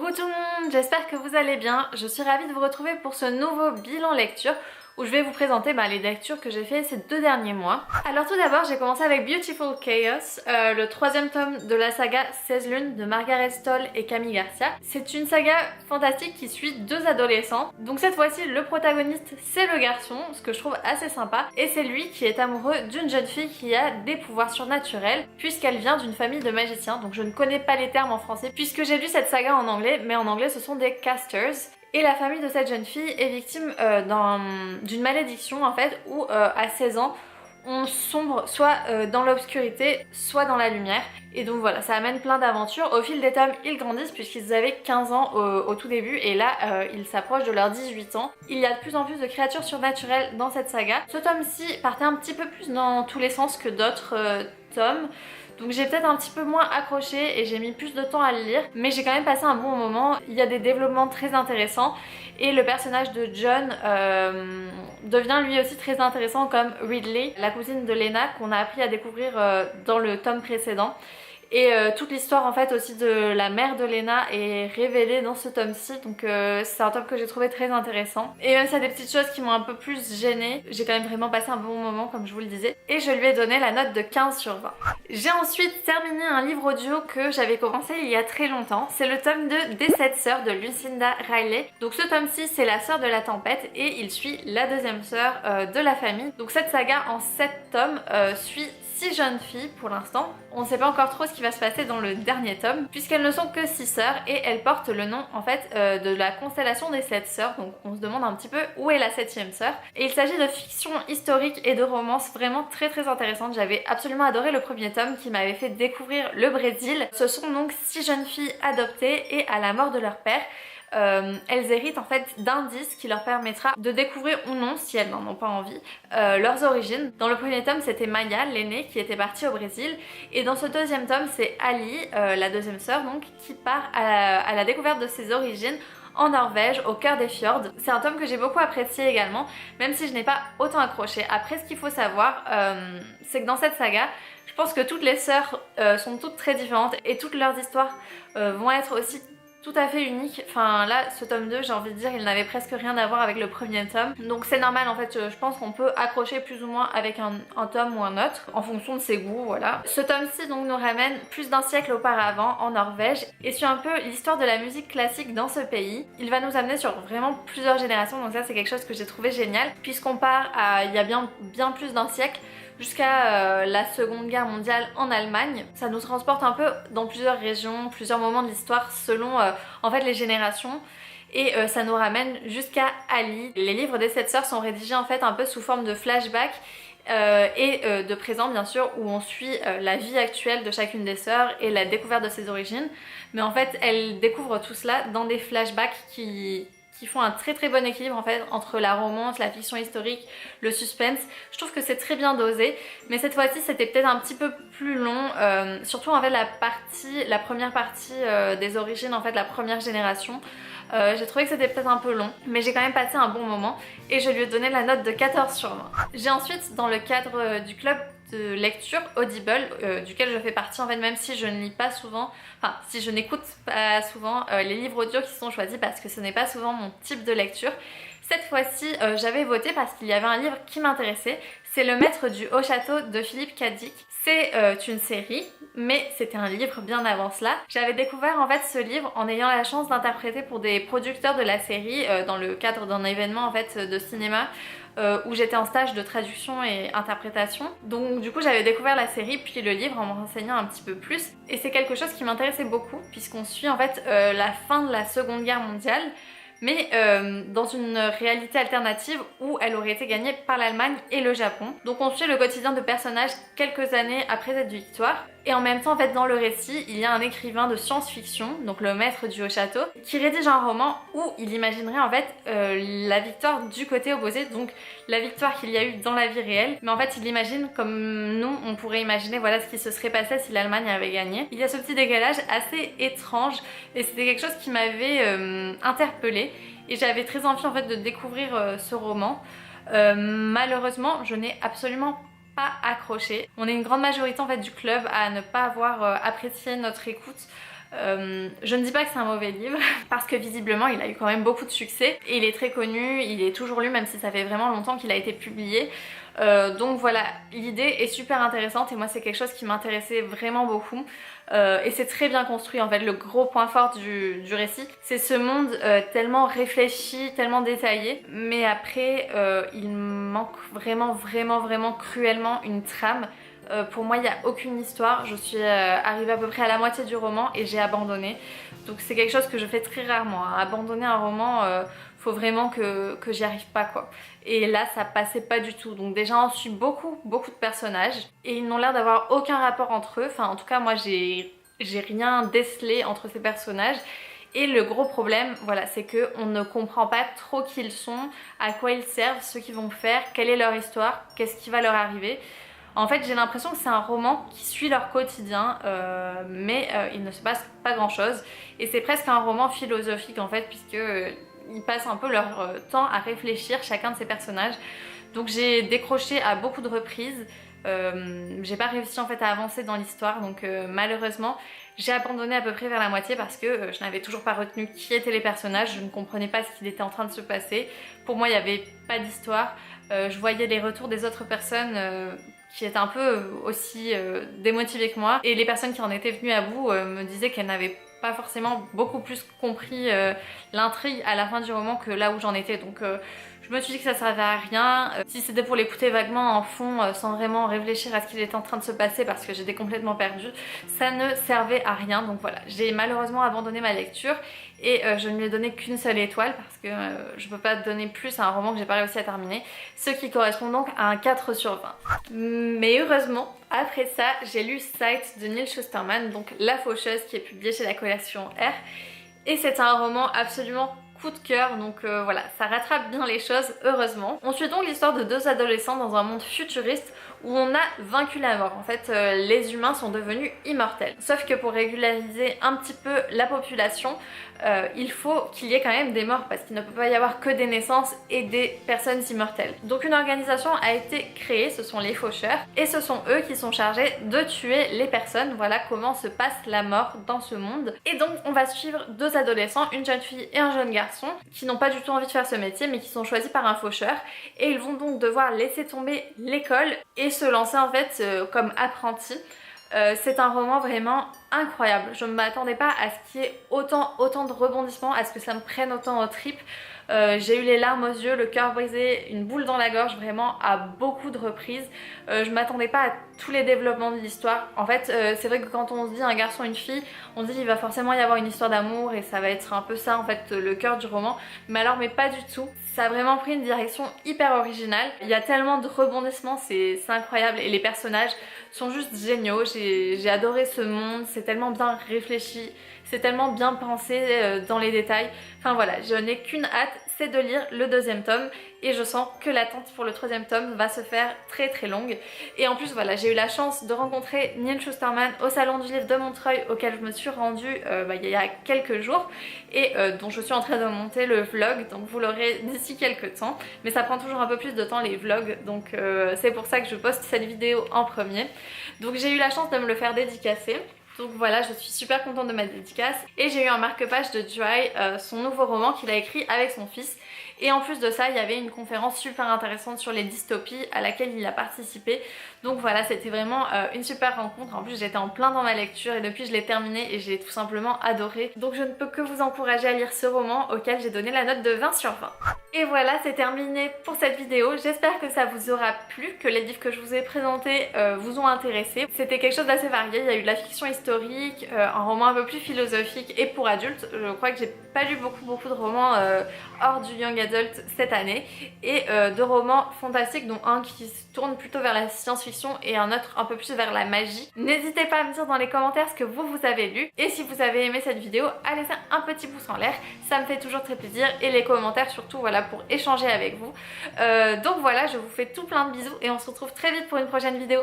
Coucou tout le monde, j'espère que vous allez bien. Je suis ravie de vous retrouver pour ce nouveau bilan lecture où je vais vous présenter les lectures que j'ai fait ces 2 derniers mois. Alors tout d'abord, j'ai commencé avec Beautiful Chaos, le 3e tome de la saga 16 lunes de Margaret Stoll et Camille Garcia. C'est une saga fantastique qui suit 2 adolescents. Donc cette fois-ci, le protagoniste c'est le garçon, ce que je trouve assez sympa, et c'est lui qui est amoureux d'une jeune fille qui a des pouvoirs surnaturels puisqu'elle vient d'une famille de magiciens. Donc je ne connais pas les termes en français puisque j'ai lu cette saga en anglais, mais en anglais ce sont des casters. Et la famille de cette jeune fille est victime d'une malédiction en fait où à 16 ans on sombre soit dans l'obscurité soit dans la lumière. Et donc voilà, ça amène plein d'aventures. Au fil des tomes ils grandissent puisqu'ils avaient 15 ans au tout début et là ils s'approchent de leurs 18 ans. Il y a de plus en plus de créatures surnaturelles dans cette saga. Ce tome-ci partait un petit peu plus dans tous les sens que d'autres tomes. Donc j'ai peut-être un petit peu moins accroché et j'ai mis plus de temps à le lire, mais j'ai quand même passé un bon moment. Il y a des développements très intéressants et le personnage de John devient lui aussi très intéressant comme Ridley, la cousine de Lena qu'on a appris à découvrir dans le tome précédent. Et toute l'histoire en fait aussi de la mère de Lena est révélée dans ce tome-ci, donc c'est un tome que j'ai trouvé très intéressant. Et même s'il y a des petites choses qui m'ont un peu plus gênée, j'ai quand même vraiment passé un bon moment comme je vous le disais. Et je lui ai donné la note de 15 sur 20. J'ai ensuite terminé un livre audio que j'avais commencé il y a très longtemps. C'est le tome 2 des 7 sœurs de Lucinda Riley. Donc ce tome-ci c'est la sœur de la tempête et il suit la deuxième sœur de la famille. Donc cette saga en 7 tomes suit 6 jeunes filles pour l'instant. On ne sait pas encore trop ce qui va se passer dans le dernier tome puisqu'elles ne sont que 6 sœurs et elles portent le nom en fait de la constellation des 7 sœurs. Donc on se demande un petit peu où est la 7e sœur. Et il s'agit de fiction historique et de romance vraiment très intéressante. J'avais absolument adoré le premier tome qui m'avait fait découvrir le Brésil. Ce sont donc 6 jeunes filles adoptées et à la mort de leur père, elles héritent en fait d'indices qui leur permettra de découvrir ou non, si elles n'en ont pas envie, leurs origines. Dans le premier tome c'était Maya, l'aînée, qui était partie au Brésil, et dans ce deuxième tome c'est Ali, la deuxième sœur donc, qui part à la découverte de ses origines en Norvège, au cœur des fjords. C'est un tome que j'ai beaucoup apprécié également, même si je n'ai pas autant accroché. Après, ce qu'il faut savoir, c'est que dans cette saga, je pense que toutes les sœurs sont toutes très différentes et toutes leurs histoires vont être aussi tout à fait unique. Enfin là, ce tome 2, j'ai envie de dire, il n'avait presque rien à voir avec le premier tome. Donc c'est normal en fait, je pense qu'on peut accrocher plus ou moins avec un tome ou un autre, en fonction de ses goûts, voilà. Ce tome-ci donc nous ramène plus d'un siècle auparavant en Norvège et suit un peu l'histoire de la musique classique dans ce pays. Il va nous amener sur vraiment plusieurs générations, donc ça c'est quelque chose que j'ai trouvé génial, puisqu'on part à il y a bien plus d'un siècle, jusqu'à la Seconde Guerre mondiale en Allemagne. Ça nous transporte un peu dans plusieurs régions, plusieurs moments de l'histoire selon en fait les générations. Et ça nous ramène jusqu'à Ali. Les livres des 7 sœurs sont rédigés en fait un peu sous forme de flashback et de présent bien sûr, où on suit la vie actuelle de chacune des sœurs et la découverte de ses origines. Mais en fait elles découvrent tout cela dans des flashbacks qui font un très bon équilibre en fait entre la romance, la fiction historique, le suspense. Je trouve que c'est très bien dosé, mais cette fois-ci c'était peut-être un petit peu plus long, surtout en fait la première partie des origines, en fait la première génération. J'ai trouvé que c'était peut-être un peu long, mais j'ai quand même passé un bon moment et je lui ai donné la note de 14 sur 20. J'ai ensuite, dans le cadre du club de lecture Audible, duquel je fais partie en fait, même si je ne lis pas souvent, enfin si je n'écoute pas souvent les livres audio qui sont choisis parce que ce n'est pas souvent mon type de lecture. Cette fois-ci j'avais voté parce qu'il y avait un livre qui m'intéressait, c'est Le Maître du Haut Château de Philippe K. Dick. C'est une série, mais c'était un livre bien avant cela. J'avais découvert en fait ce livre en ayant la chance d'interpréter pour des producteurs de la série dans le cadre d'un événement en fait de cinéma où j'étais en stage de traduction et interprétation. Donc du coup j'avais découvert la série puis le livre en me renseignant un petit peu plus, et c'est quelque chose qui m'intéressait beaucoup puisqu'on suit en fait la fin de la Seconde Guerre mondiale, mais dans une réalité alternative où elle aurait été gagnée par l'Allemagne et le Japon. Donc on suit le quotidien de personnages quelques années après cette victoire. Et en même temps, en fait, dans le récit, il y a un écrivain de science-fiction, donc le maître du haut château, qui rédige un roman où il imaginerait en fait la victoire du côté opposé, donc la victoire qu'il y a eu dans la vie réelle, mais en fait il l'imagine comme nous, on pourrait imaginer voilà ce qui se serait passé si l'Allemagne avait gagné. Il y a ce petit décalage assez étrange et c'était quelque chose qui m'avait interpellée et j'avais très envie en fait de découvrir ce roman. Malheureusement, je n'ai absolument pas accroché. On est une grande majorité en fait du club à ne pas avoir apprécié notre écoute Je ne dis pas que c'est un mauvais livre parce que visiblement il a eu quand même beaucoup de succès et il est très connu, il est toujours lu même si ça fait vraiment longtemps qu'il a été publié. Donc voilà, l'idée est super intéressante et moi c'est quelque chose qui m'intéressait vraiment beaucoup. Et c'est très bien construit en fait, le gros point fort du récit c'est ce monde tellement réfléchi, tellement détaillé, mais après il manque vraiment cruellement une trame. Pour moi il n'y a aucune histoire, je suis arrivée à peu près à la moitié du roman et j'ai abandonné. Donc c'est quelque chose que je fais très rarement, hein. Abandonner un roman, faut vraiment que j'y arrive pas quoi. Et là ça passait pas du tout, donc déjà on suit beaucoup de personnages et ils n'ont l'air d'avoir aucun rapport entre eux, enfin en tout cas moi j'ai rien décelé entre ces personnages. Et le gros problème, voilà, c'est qu'on ne comprend pas trop qui ils sont, à quoi ils servent, ce qu'ils vont faire, quelle est leur histoire, qu'est-ce qui va leur arriver. En fait j'ai l'impression que c'est un roman qui suit leur quotidien mais il ne se passe pas grand chose et c'est presque un roman philosophique en fait puisque ils passent un peu leur temps à réfléchir chacun de ces personnages. Donc j'ai décroché à beaucoup de reprises, j'ai pas réussi en fait à avancer dans l'histoire donc malheureusement j'ai abandonné à peu près vers la moitié parce que je n'avais toujours pas retenu qui étaient les personnages, je ne comprenais pas ce qu'il était en train de se passer. Pour moi il n'y avait pas d'histoire, je voyais les retours des autres personnes qui étaient un peu aussi démotivées que moi et les personnes qui en étaient venues à bout me disaient qu'elles n'avaient pas forcément beaucoup plus compris l'intrigue à la fin du roman que là où j'en étais, donc je me suis dit que ça servait à rien. Si c'était pour l'écouter vaguement en fond sans vraiment réfléchir à ce qu'il était en train de se passer parce que j'étais complètement perdue, ça ne servait à rien. Donc voilà, j'ai malheureusement abandonné ma lecture et je ne lui ai donné qu'une seule étoile parce que je peux pas donner plus à un roman que j'ai pas réussi à terminer, ce qui correspond donc à un 4 sur 20. Mais heureusement, après ça, j'ai lu Sight de Neal Shusterman, donc La Faucheuse qui est publiée chez la collection R. Et c'est un roman absolument coup de cœur, donc voilà, ça rattrape bien les choses, heureusement. On suit donc l'histoire de deux adolescents dans un monde futuriste où on a vaincu la mort. En fait, les humains sont devenus immortels. Sauf que pour régulariser un petit peu la population, il faut qu'il y ait quand même des morts parce qu'il ne peut pas y avoir que des naissances et des personnes immortelles. Donc une organisation a été créée, ce sont les faucheurs, et ce sont eux qui sont chargés de tuer les personnes. Voilà comment se passe la mort dans ce monde. Et donc on va suivre deux adolescents, une jeune fille et un jeune garçon, qui n'ont pas du tout envie de faire ce métier mais qui sont choisis par un faucheur, et ils vont donc devoir laisser tomber l'école et se lancer en fait comme apprentis. C'est un roman vraiment incroyable, je ne m'attendais pas à ce qu'il y ait autant de rebondissements, à ce que ça me prenne autant aux tripes. J'ai eu les larmes aux yeux, le cœur brisé, une boule dans la gorge vraiment à beaucoup de reprises. Je m'attendais pas à tous les développements de l'histoire. En fait c'est vrai que quand on se dit un garçon et une fille, on se dit il va forcément y avoir une histoire d'amour et ça va être un peu ça en fait le cœur du roman. Mais alors mais pas du tout. Ça a vraiment pris une direction hyper originale. Il y a tellement de rebondissements, c'est incroyable et les personnages sont juste géniaux. J'ai adoré ce monde, c'est tellement bien réfléchi, c'est tellement bien pensé dans les détails. Enfin voilà, je n'ai qu'une hâte, c'est de lire le deuxième tome et je sens que l'attente pour le troisième tome va se faire très longue. Et en plus voilà, j'ai eu la chance de rencontrer Neal Shusterman au salon du livre de Montreuil auquel je me suis rendue il y a quelques jours et dont je suis en train de monter le vlog, donc vous l'aurez d'ici quelques temps, mais ça prend toujours un peu plus de temps les vlogs, donc c'est pour ça que je poste cette vidéo en premier. Donc j'ai eu la chance de me le faire dédicacer. Donc voilà, je suis super contente de ma dédicace et j'ai eu un marque-page de Joy, son nouveau roman qu'il a écrit avec son fils. Et en plus de ça, il y avait une conférence super intéressante sur les dystopies à laquelle il a participé. Donc voilà, c'était vraiment une super rencontre. En plus, j'étais en plein dans ma lecture et depuis je l'ai terminé et j'ai tout simplement adoré. Donc je ne peux que vous encourager à lire ce roman auquel j'ai donné la note de 20 sur 20. Et voilà, c'est terminé pour cette vidéo. J'espère que ça vous aura plu, que les livres que je vous ai présentés vous ont intéressé. C'était quelque chose d'assez varié. Il y a eu de la fiction historique, un roman un peu plus philosophique et pour adultes. Je crois que j'ai pas lu beaucoup de romans hors du young adult cette année et de romans fantastiques, dont un qui se tourne plutôt vers la science-fiction et un autre un peu plus vers la magie. N'hésitez pas à me dire dans les commentaires ce que vous avez lu et si vous avez aimé cette vidéo, à laisser un petit pouce en l'air, ça me fait toujours très plaisir, et les commentaires surtout, voilà, pour échanger avec vous. Donc voilà, je vous fais tout plein de bisous et on se retrouve très vite pour une prochaine vidéo.